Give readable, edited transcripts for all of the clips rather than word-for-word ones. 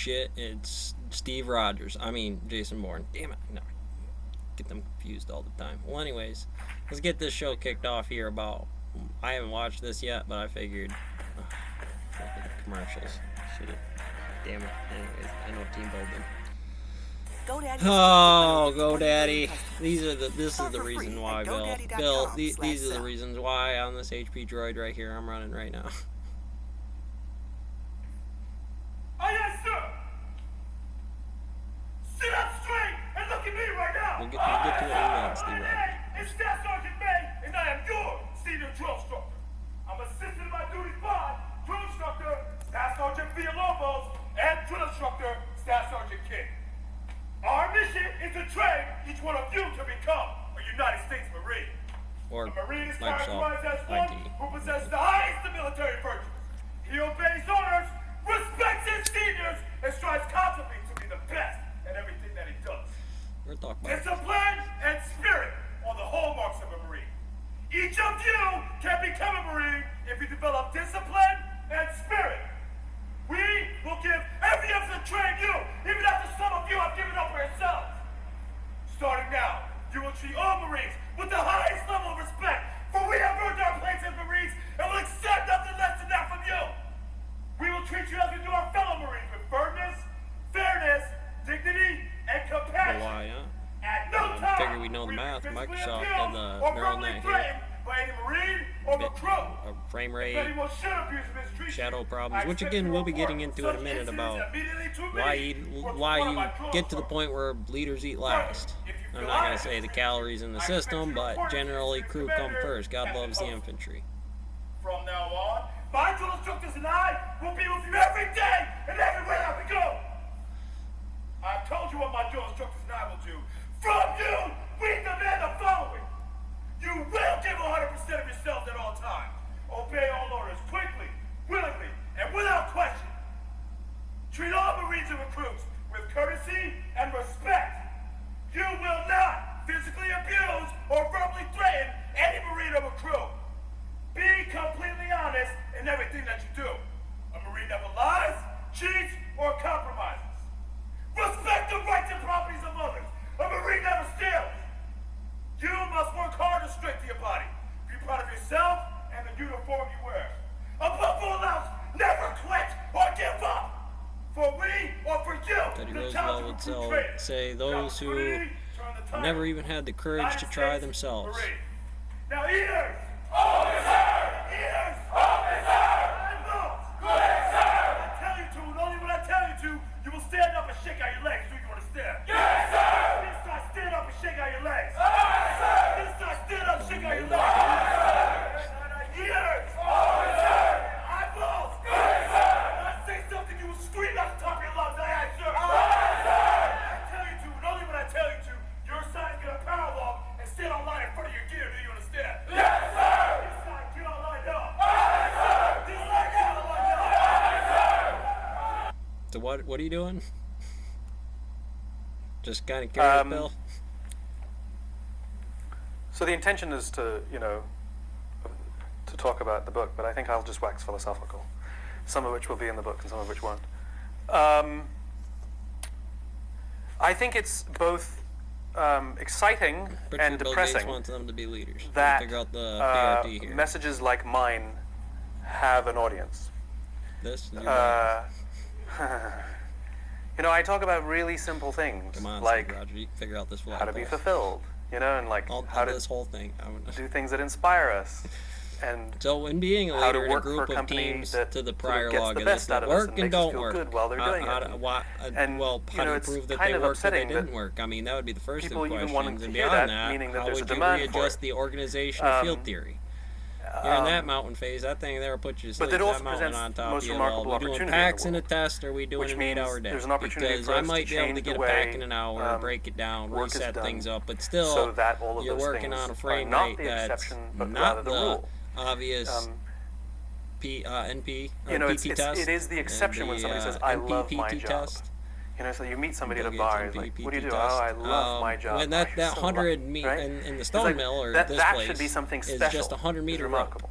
shit. It's Steve Rogers. I mean, Jason Bourne. Damn it. No. Get them confused all the time. Well, anyways, let's get this show kicked off here about... I haven't watched this yet, but I figured... fucking commercials. Shit. Damn it. Anyways, I know team building. Oh, GoDaddy. This is the reason why, Bill. Bill, these are the reasons why on this HP Droid right here I'm running right now. Aye, aye, sir. Sit up straight and look at me right now. We'll get to it in a minute, Steve. My name is Staff Sergeant May, and I am your senior drill instructor. I'm assisted in my duties by drill instructor Staff Sergeant Villalobos and drill instructor Staff Sergeant King. Our mission is to train each one of you to become a United States Marine. Or A Marine is Microsoft characterized as one IT. who possesses the highest of military virtues. He obeys orders, respects his seniors, and strives constantly to be the best at everything that he does. We're talking about... Discipline and spirit are the hallmarks of a Marine. Each of you can become a Marine if you develop discipline and spirit. We will give every effort to train you, even after some of you have given up for yourselves. Starting now, you will treat all Marines with the highest level of respect, for we have earned our place as Marines and will accept nothing less than that from you. We will treat you as we do our fellow Marines with firmness, fairness, dignity, and compassion. Why, huh? At no I time figure we know the will math. be physically Microsoft abused and the or neural verbally net threatened here. by any Marine or recruit. Frame If rate, anyone should abuse or mistreat you, shadow problems, I which expect again you we'll to be getting report into in a such minute incidents about immediately to why me you or to why one of you my drill get to the instructors. point where leaders eat last. If you I'm feel not I gonna say the am calories in the I expect system, you to but report it to generally the crew come commander first. God at loves the post. infantry. From now on, my drill instructors and I will be with you every day and everywhere that we go. I've told you what my drill instructors and I will do. From you, we demand the following. You will give 100% of yourselves at all times. Obey all orders quickly, willingly, and without question. Treat all Marines and recruits with courtesy and respect. You will not physically abuse or verbally threaten any Marine or recruit. Be completely honest in everything that you do. A Marine never lies, cheats, or compromises. Respect the rights and properties of others. A Marine never steals. You must work hard to strengthen your body. Be proud of yourself and the uniform you wear. Above all else, never quit or give up. For we or for you, Teddy the Roosevelt would say those who never even had the courage to try themselves. Now, eaters! Eaters! Eyeballs! I tell you to, and only when I tell you to, you will stand up and shake out your legs. Do you understand? Yes, sir! This side, stand up and shake out your legs. Yes, sir! This side, stand up and shake out your legs. Eaters! Eyeballs! When I say something, you will scream at the top of your lungs. Aye, aye, sir! I tell you to, and only when I tell you to, you're assigned to get a power walk and stand online in front of your gear. Do you understand? Yes, sir! This side, get all lined up. Aye, sir! This side, get all lined up. Aye, sir! So what are you doing? Just kind of curious, Bill. So the intention is to, to talk about the book, but I think I'll just wax philosophical, some of which will be in the book and some of which won't. I think it's both exciting Pretty and sure Bill depressing Gates wants them to be leaders. that Figure out the PRT here. messages like mine have an audience. This is your bad. I talk about really simple things, Come on, like Steve Roger, you can figure out this how to be flagpole. fulfilled, and like I'll how do to this whole thing. do things that inspire us, and So when being a how to leader in a work for group a of company teams that to the sort of prior gets log the of best this out of that us work and and makes us don't feel work. good while they're doing it. How to it's prove that kind they of worked or they upsetting didn't that work. I mean, that would be the first of people the even questions. wanting to And hear beyond that, that, meaning that how there's would a you demand for readjust it. the organization of field theory? You're in that mountain phase, that thing there will put you to sleep. that also That mountain presents on the top most of you. remarkable Well, we doing opportunity in the packs in a world, test, or are we doing which an means 8-hour day? there's an opportunity Because for I us might to be able to change get the a pack way, in an hour, break it down, work is reset done, things up, but still, so that all of you're those working things on a are frame not rate the that's exception, but rather not the the rule. obvious NP or it's, PT it's, test. it is the exception when somebody says, "I love my NPPT job." test. So you meet somebody at a Bill bar, Gates he's like, NPPT "What do you do?" test. "Oh, I love my job." And that "Oh, you're so 100 lucky," meet right? in the It's stone like, mill or that this that place should be something is special. just a 100 is meter rope. remarkable.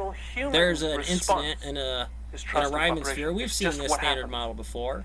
natural human there's an response incident in a is trust and Ryman cooperation. sphere. We've It's seen just this what standard happens. model before.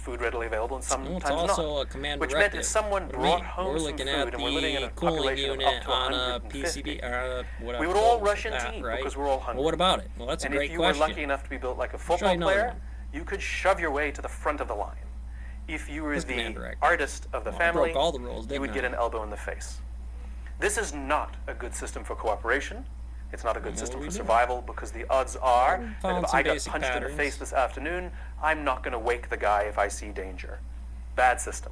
food readily available and Well, sometimes it's also not. a command Which directive. meant if someone For brought me, home we're some looking food at and we're living in the a cooling population of unit up to on a 150, PCB or whatever. we would all goes rush with in to that, eat right? because we're all hungry. Well, what about it? Well, that's and a great if you question. were lucky enough to be built like a try football another player, one. you could shove your way to the front of the line. If you were That's command the directive. artist of the Well, I family, broke all the rules, you didn't would get I? an elbow in the face. This is not a good system for cooperation. It's not a good What system are we for doing? survival because the odds are that found if some I got basic punched in patterns. the face this afternoon, I'm not going to wake the guy if I see danger. Bad system.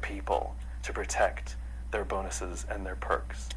people to protect their bonuses and their perks.